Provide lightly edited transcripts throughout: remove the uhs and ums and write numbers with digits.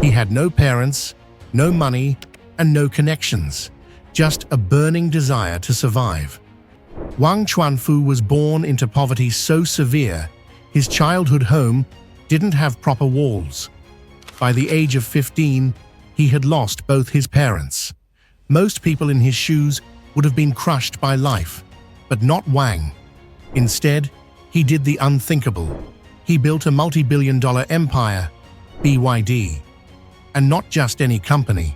He had no parents, no money, and no connections, just a burning desire to survive. Wang Chuanfu was born into poverty so severe, his childhood home didn't have proper walls. By the age of 15, he had lost both his parents. Most people in his shoes would have been crushed by life, but not Wang. Instead, he did the unthinkable. He built a multi-billion-dollar empire, BYD. And not just any company.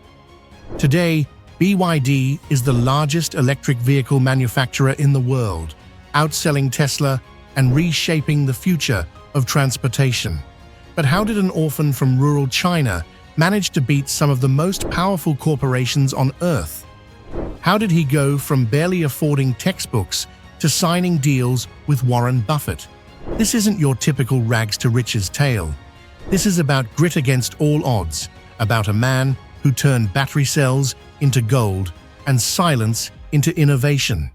Today, BYD is the largest electric vehicle manufacturer in the world, outselling Tesla and reshaping the future of transportation. But how did an orphan from rural China manage to beat some of the most powerful corporations on Earth? How did he go from barely affording textbooks to signing deals with Warren Buffett? This isn't your typical rags to riches tale. This is about grit against all odds, about a man who turned battery cells into gold and silence into innovation.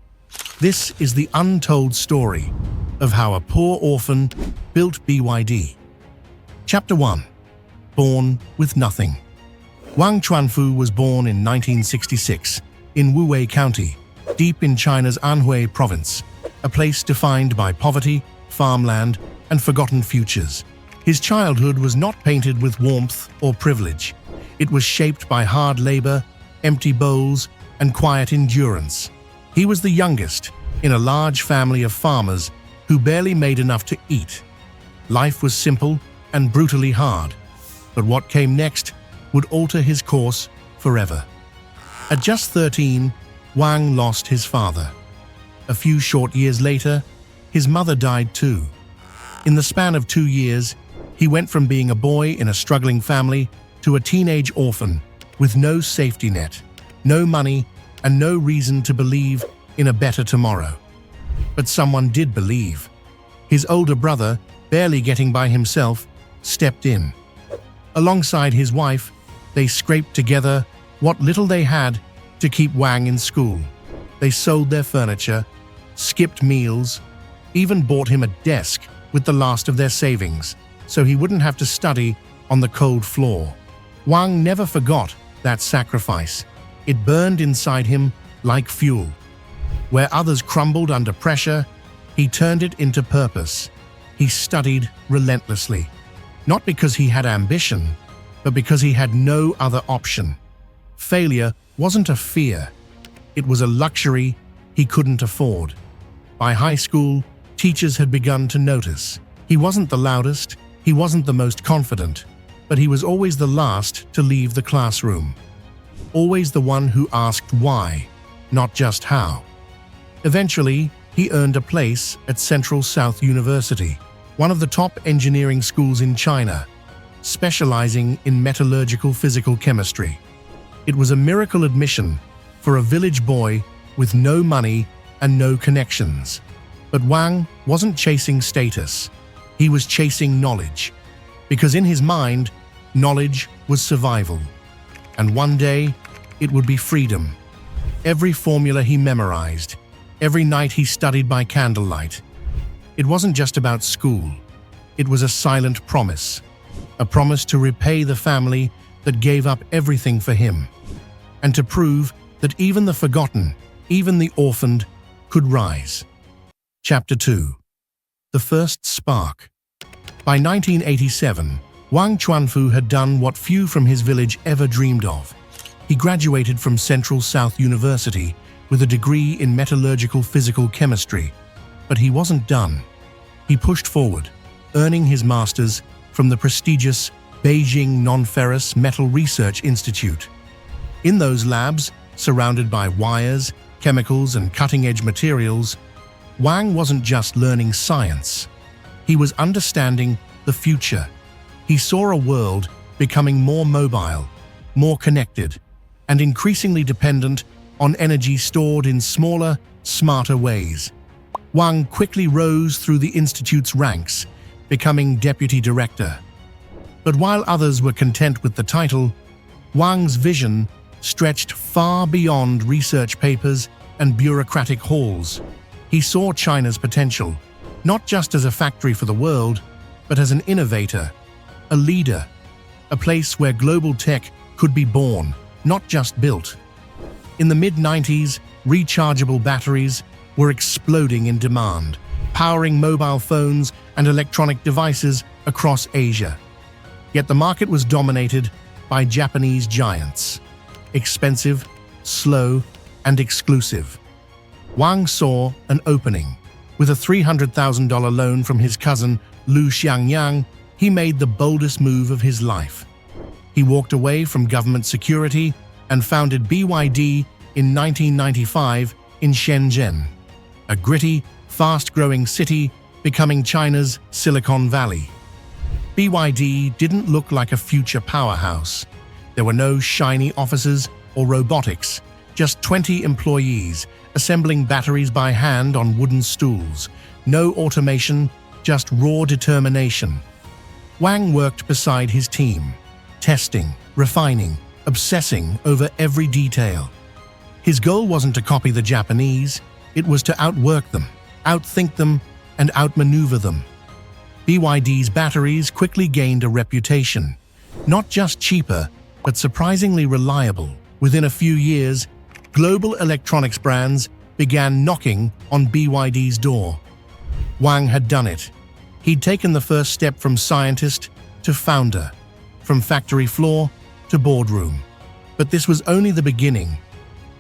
This is the untold story of how a poor orphan built BYD. Chapter 1. Born with nothing. Wang Chuanfu was born in 1966 in Wuwei County, deep in China's Anhui province, a place defined by poverty, farmland, and forgotten futures. His childhood was not painted with warmth or privilege. It was shaped by hard labor, empty bowls, and quiet endurance. He was the youngest in a large family of farmers who barely made enough to eat. Life was simple and brutally hard, but what came next would alter his course forever. At just 13, Wang lost his father. A few short years later, his mother died too. In the span of 2 years, he went from being a boy in a struggling family to a teenage orphan with no safety net, no money, and no reason to believe in a better tomorrow. But someone did believe. His older brother, barely getting by himself, stepped in. Alongside his wife, they scraped together what little they had to keep Wang in school. They sold their furniture, skipped meals, even bought him a desk with the last of their savings, so he wouldn't have to study on the cold floor. Wang never forgot that sacrifice. It burned inside him like fuel. Where others crumbled under pressure, he turned it into purpose. He studied relentlessly, not because he had ambition, but because he had no other option. Failure wasn't a fear. It was a luxury he couldn't afford. By high school, teachers had begun to notice. He wasn't the loudest, he wasn't the most confident, but he was always the last to leave the classroom. Always the one who asked why, not just how. Eventually, he earned a place at Central South University, one of the top engineering schools in China, specializing in metallurgical physical chemistry. It was a miracle admission for a village boy with no money and no connections. But Wang wasn't chasing status. He was chasing knowledge, because in his mind, knowledge was survival. And one day, it would be freedom. Every formula he memorized, every night he studied by candlelight. It wasn't just about school. It was a silent promise, a promise to repay the family that gave up everything for him, and to prove that even the forgotten, even the orphaned, could rise. Chapter 2. The First Spark. By 1987, Wang Chuanfu had done what few from his village ever dreamed of. He graduated from Central South University with a degree in metallurgical physical chemistry. But he wasn't done. He pushed forward, earning his master's from the prestigious Beijing Non-Ferrous Metal Research Institute. In those labs, surrounded by wires, chemicals, and cutting-edge materials, Wang wasn't just learning science. He was understanding the future. He saw a world becoming more mobile, more connected, and increasingly dependent on energy stored in smaller, smarter ways. Wang quickly rose through the institute's ranks, becoming deputy director. But while others were content with the title, Wang's vision stretched far beyond research papers and bureaucratic halls. He saw China's potential, not just as a factory for the world, but as an innovator, a leader. a place where global tech could be born, not just built. In the mid-90s, rechargeable batteries were exploding in demand, powering mobile phones and electronic devices across Asia. Yet the market was dominated by Japanese giants. Expensive, slow, and exclusive. Wang saw an opening. With a $300,000 loan from his cousin Lu Xiangyang, he made the boldest move of his life. He walked away from government security and founded BYD in 1995 in Shenzhen, a gritty, fast-growing city becoming China's Silicon Valley. BYD didn't look like a future powerhouse. There were no shiny offices or robotics, just 20 employees assembling batteries by hand on wooden stools. No automation, just raw determination. Wang worked beside his team, testing, refining, obsessing over every detail. His goal wasn't to copy the Japanese, it was to outwork them, outthink them, and outmaneuver them. BYD's batteries quickly gained a reputation, not just cheaper, but surprisingly reliable. Within a few years, global electronics brands began knocking on BYD's door. Wang had done it. He'd taken the first step from scientist to founder, from factory floor to boardroom. But this was only the beginning,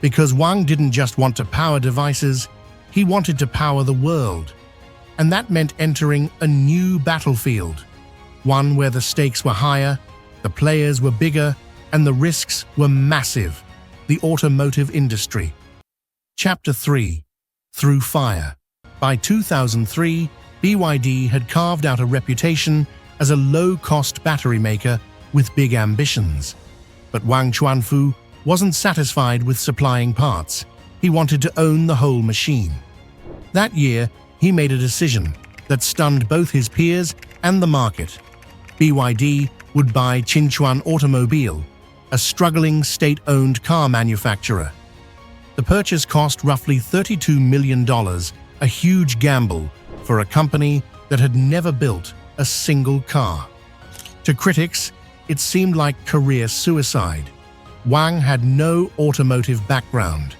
because Wang didn't just want to power devices, he wanted to power the world. And that meant entering a new battlefield, one where the stakes were higher, the players were bigger, and the risks were massive: the automotive industry. Chapter 3: Through Fire. By 2003, BYD had carved out a reputation as a low-cost battery maker with big ambitions. But Wang Chuanfu wasn't satisfied with supplying parts. He wanted to own the whole machine. That year, he made a decision that stunned both his peers and the market. BYD would buy Qinchuan Automobile, a struggling state-owned car manufacturer. The purchase cost roughly $32 million, a huge gamble for a company that had never built a single car. To critics, it seemed like career suicide. Wang had no automotive background.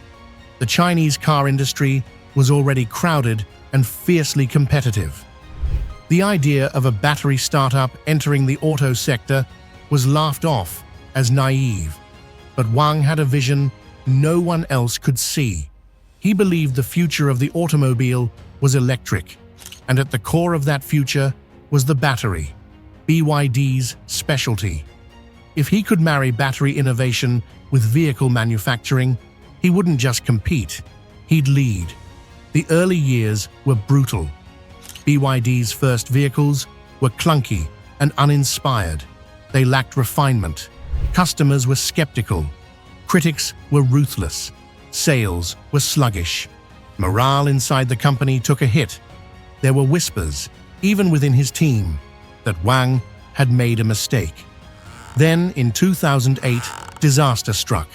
The Chinese car industry was already crowded and fiercely competitive. The idea of a battery startup entering the auto sector was laughed off as naive. But Wang had a vision no one else could see. He believed the future of the automobile was electric, and at the core of that future was the battery, BYD's specialty. If he could marry battery innovation with vehicle manufacturing, he wouldn't just compete, he'd lead. The early years were brutal. BYD's first vehicles were clunky and uninspired. They lacked refinement. Customers were skeptical. Critics were ruthless. Sales were sluggish. Morale inside the company took a hit. There were whispers, even within his team, that Wang had made a mistake. Then, in 2008, disaster struck.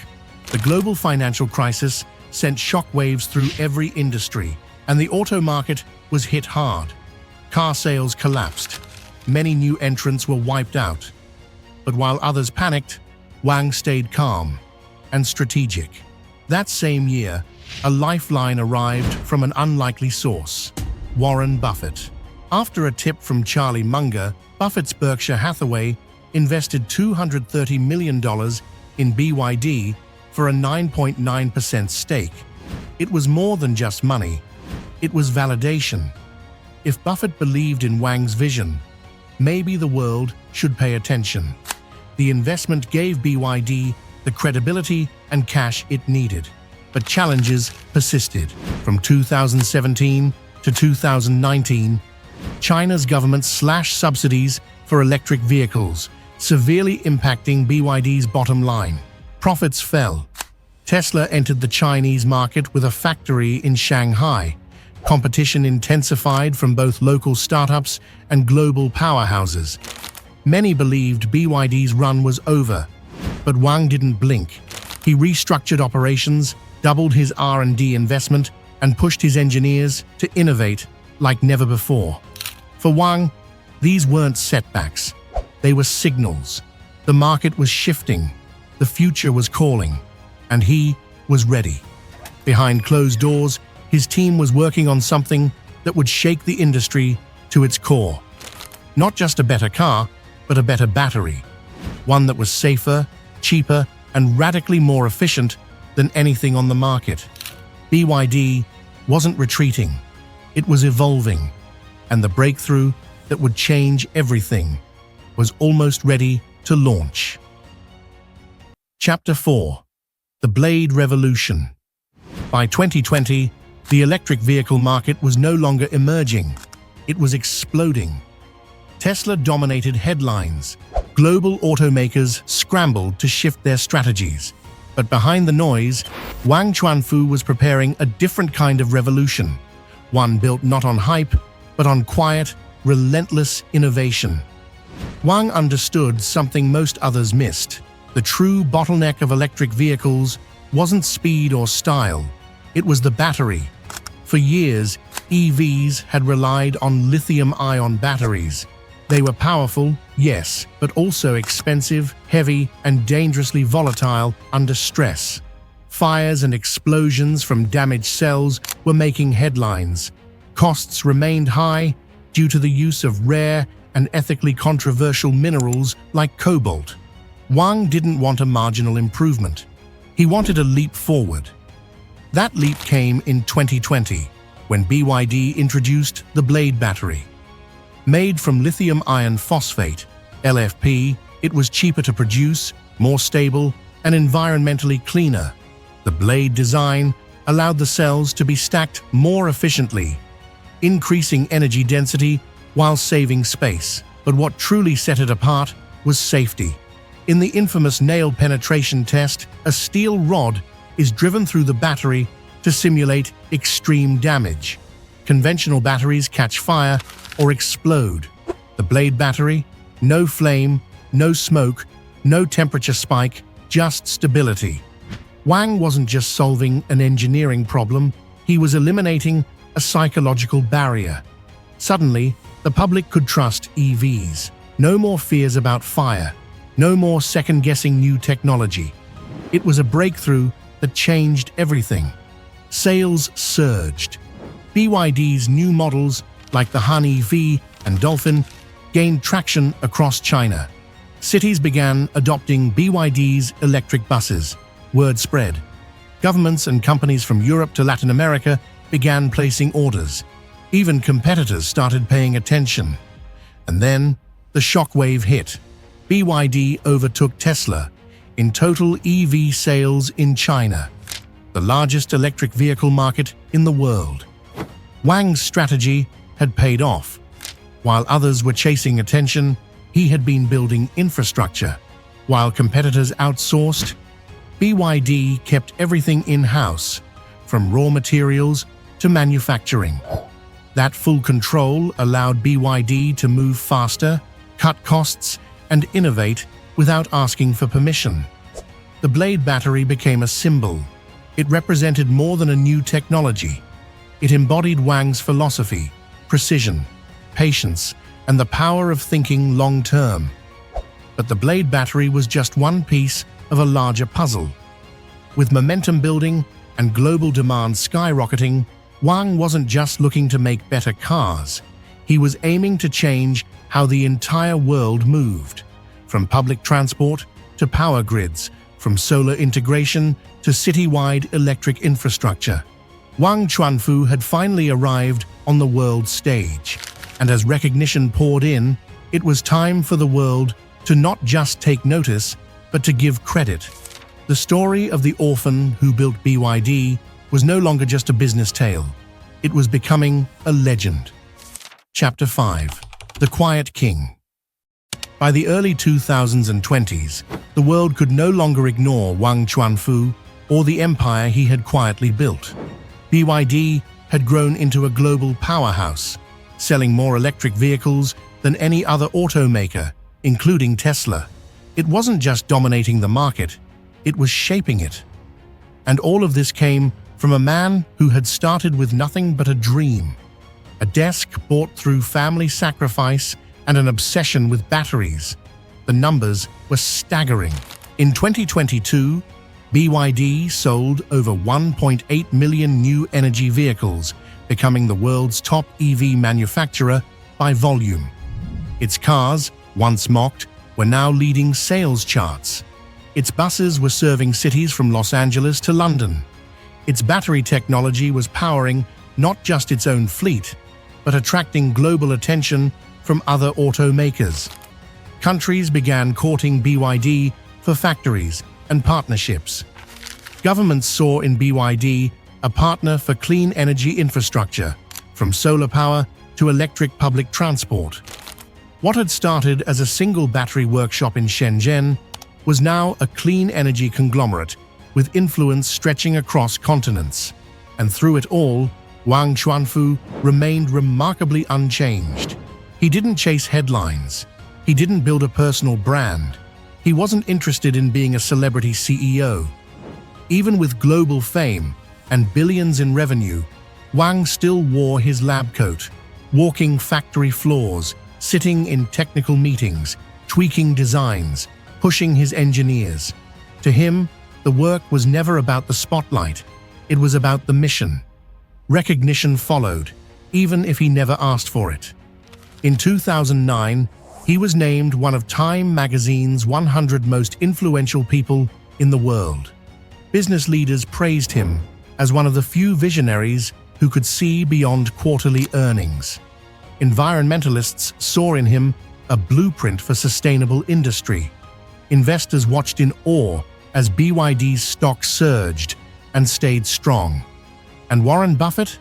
The global financial crisis sent shockwaves through every industry, and the auto market was hit hard. Car sales collapsed. Many new entrants were wiped out. But while others panicked, Wang stayed calm and strategic. That same year, a lifeline arrived from an unlikely source: Warren Buffett. After a tip from Charlie Munger, Buffett's Berkshire Hathaway invested $230 million in BYD for a 9.9% stake. It was more than just money. It was validation. If Buffett believed in Wang's vision, maybe the world should pay attention. The investment gave BYD the credibility and cash it needed. But challenges persisted. From 2017 to 2019, China's government slashed subsidies for electric vehicles, severely impacting BYD's bottom line. Profits fell. Tesla entered the Chinese market with a factory in Shanghai. Competition intensified from both local startups and global powerhouses. Many believed BYD's run was over, but Wang didn't blink. He restructured operations, doubled his R&D investment, and pushed his engineers to innovate like never before. For Wang, these weren't setbacks. They were signals. The market was shifting, the future was calling, and he was ready. Behind closed doors, his team was working on something that would shake the industry to its core. Not just a better car, but a better battery. One that was safer, cheaper, and radically more efficient than anything on the market. BYD wasn't retreating, it was evolving, and the breakthrough that would change everything was almost ready to launch. Chapter 4. The Blade Revolution. By 2020, the electric vehicle market was no longer emerging, it was exploding. Tesla dominated headlines. Global automakers scrambled to shift their strategies. But behind the noise, Wang Chuanfu was preparing a different kind of revolution, one built not on hype, but on quiet, relentless innovation. Wang understood something most others missed. The true bottleneck of electric vehicles wasn't speed or style, it was the battery. For years, EVs had relied on lithium-ion batteries. They were powerful, yes, but also expensive, heavy, and dangerously volatile under stress. Fires and explosions from damaged cells were making headlines. Costs remained high due to the use of rare and ethically controversial minerals like cobalt. Wang didn't want a marginal improvement. He wanted a leap forward. That leap came in 2020, when BYD introduced the Blade battery. Made from lithium iron phosphate, LFP, it was cheaper to produce, more stable, and environmentally cleaner. The Blade design allowed the cells to be stacked more efficiently, increasing energy density while saving space. But what truly set it apart was safety. In the infamous nail penetration test, a steel rod is driven through the battery to simulate extreme damage. Conventional batteries catch fire or explode. The Blade battery, no flame, no smoke, no temperature spike, just stability. Wang wasn't just solving an engineering problem, he was eliminating a psychological barrier. Suddenly, the public could trust EVs. No more fears about fire, no more second-guessing new technology. It was a breakthrough that changed everything. Sales surged. BYD's new models, like the Han EV and Dolphin, gained traction across China. Cities began adopting BYD's electric buses. Word spread. Governments and companies from Europe to Latin America began placing orders. Even competitors started paying attention. And then, the shockwave hit. BYD overtook Tesla in total EV sales in China, the largest electric vehicle market in the world. Wang's strategy had paid off. While others were chasing attention, he had been building infrastructure. While competitors outsourced, BYD kept everything in-house, from raw materials to manufacturing. That full control allowed BYD to move faster, cut costs, and innovate without asking for permission. The Blade battery became a symbol. It represented more than a new technology. It embodied Wang's philosophy, precision, patience, and the power of thinking long-term. But the Blade battery was just one piece of a larger puzzle. With momentum building and global demand skyrocketing, Wang wasn't just looking to make better cars. He was aiming to change how the entire world moved, from public transport to power grids, from solar integration to citywide electric infrastructure. Wang Chuanfu had finally arrived on the world stage, and as recognition poured in, it was time for the world to not just take notice, but to give credit. The story of the orphan who built BYD was no longer just a business tale. It was becoming a legend. Chapter 5. The Quiet King. By the early 2020s, the world could no longer ignore Wang Chuanfu or the empire he had quietly built. BYD had grown into a global powerhouse, selling more electric vehicles than any other automaker, including Tesla. It wasn't just dominating the market, it was shaping it. And all of this came from a man who had started with nothing but a dream. A desk bought through family sacrifice and an obsession with batteries. The numbers were staggering. In 2022, BYD sold over 1.8 million new energy vehicles, becoming the world's top EV manufacturer by volume. Its cars, once mocked, were now leading sales charts. Its buses were serving cities from Los Angeles to London. Its battery technology was powering not just its own fleet, but attracting global attention from other automakers. Countries began courting BYD for factories and partnerships. Governments saw in BYD a partner for clean energy infrastructure, from solar power to electric public transport. What had started as a single battery workshop in Shenzhen was now a clean energy conglomerate with influence stretching across continents. And through it all, Wang Chuanfu remained remarkably unchanged. He didn't chase headlines. He didn't build a personal brand. He wasn't interested in being a celebrity CEO. Even with global fame and billions in revenue, Wang still wore his lab coat, walking factory floors, sitting in technical meetings, tweaking designs, pushing his engineers. To him, the work was never about the spotlight. It was about the mission. Recognition followed, even if he never asked for it. In 2009, he was named one of Time magazine's 100 most influential people in the world. Business leaders praised him as one of the few visionaries who could see beyond quarterly earnings. Environmentalists saw in him a blueprint for sustainable industry. Investors watched in awe as BYD's stock surged and stayed strong. And Warren Buffett,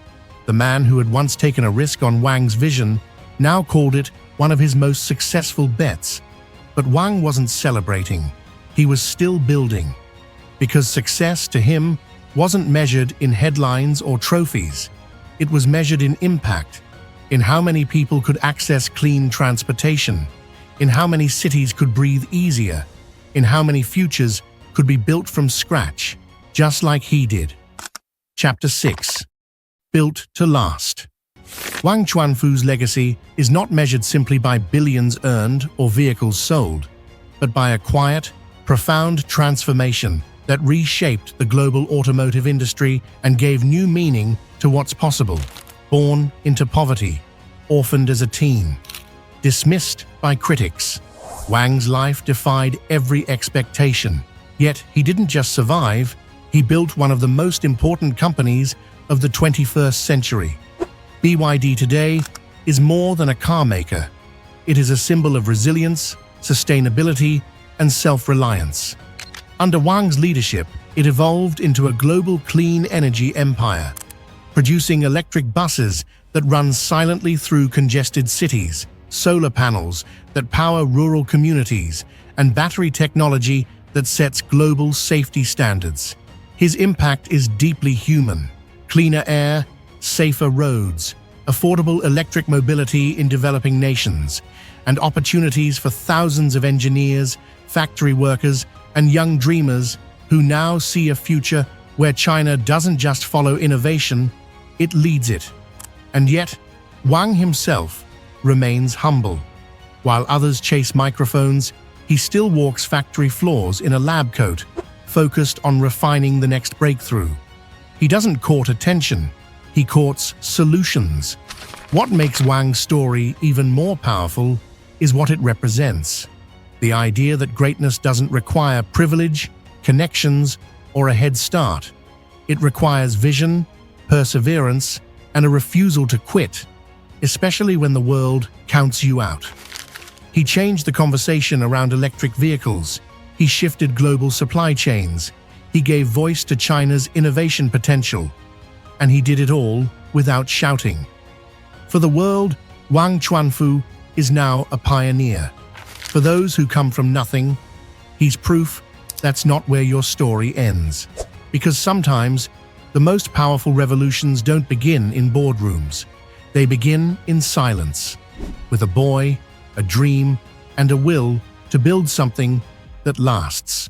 the man who had once taken a risk on Wang's vision, now called it one of his most successful bets. But Wang wasn't celebrating. He was still building. Because success to him wasn't measured in headlines or trophies. It was measured in impact, in how many people could access clean transportation, in how many cities could breathe easier, in how many futures could be built from scratch, just like he did. Chapter 6. Built to Last. Wang Chuanfu's legacy is not measured simply by billions earned or vehicles sold, but by a quiet, profound transformation that reshaped the global automotive industry and gave new meaning to what's possible. Born into poverty, orphaned as a teen, dismissed by critics, Wang's life defied every expectation. Yet he didn't just survive, he built one of the most important companies of the 21st century. BYD today is more than a car maker. It is a symbol of resilience, sustainability, and self-reliance. Under Wang's leadership, it evolved into a global clean energy empire, producing electric buses that run silently through congested cities, solar panels that power rural communities, and battery technology that sets global safety standards. His impact is deeply human. Cleaner air, safer roads, affordable electric mobility in developing nations, and opportunities for thousands of engineers, factory workers, and young dreamers who now see a future where China doesn't just follow innovation, it leads it. And yet, Wang himself remains humble. While others chase microphones, he still walks factory floors in a lab coat, focused on refining the next breakthrough. He doesn't court attention, he courts solutions. What makes Wang's story even more powerful is what it represents. The idea that greatness doesn't require privilege, connections, or a head start. It requires vision, perseverance, and a refusal to quit, especially when the world counts you out. He changed the conversation around electric vehicles. He shifted global supply chains. He gave voice to China's innovation potential. And he did it all without shouting. For the world, Wang Chuanfu is now a pioneer. For those who come from nothing, he's proof that's not where your story ends. Because sometimes, the most powerful revolutions don't begin in boardrooms. They begin in silence, with a boy, a dream, and a will to build something that lasts.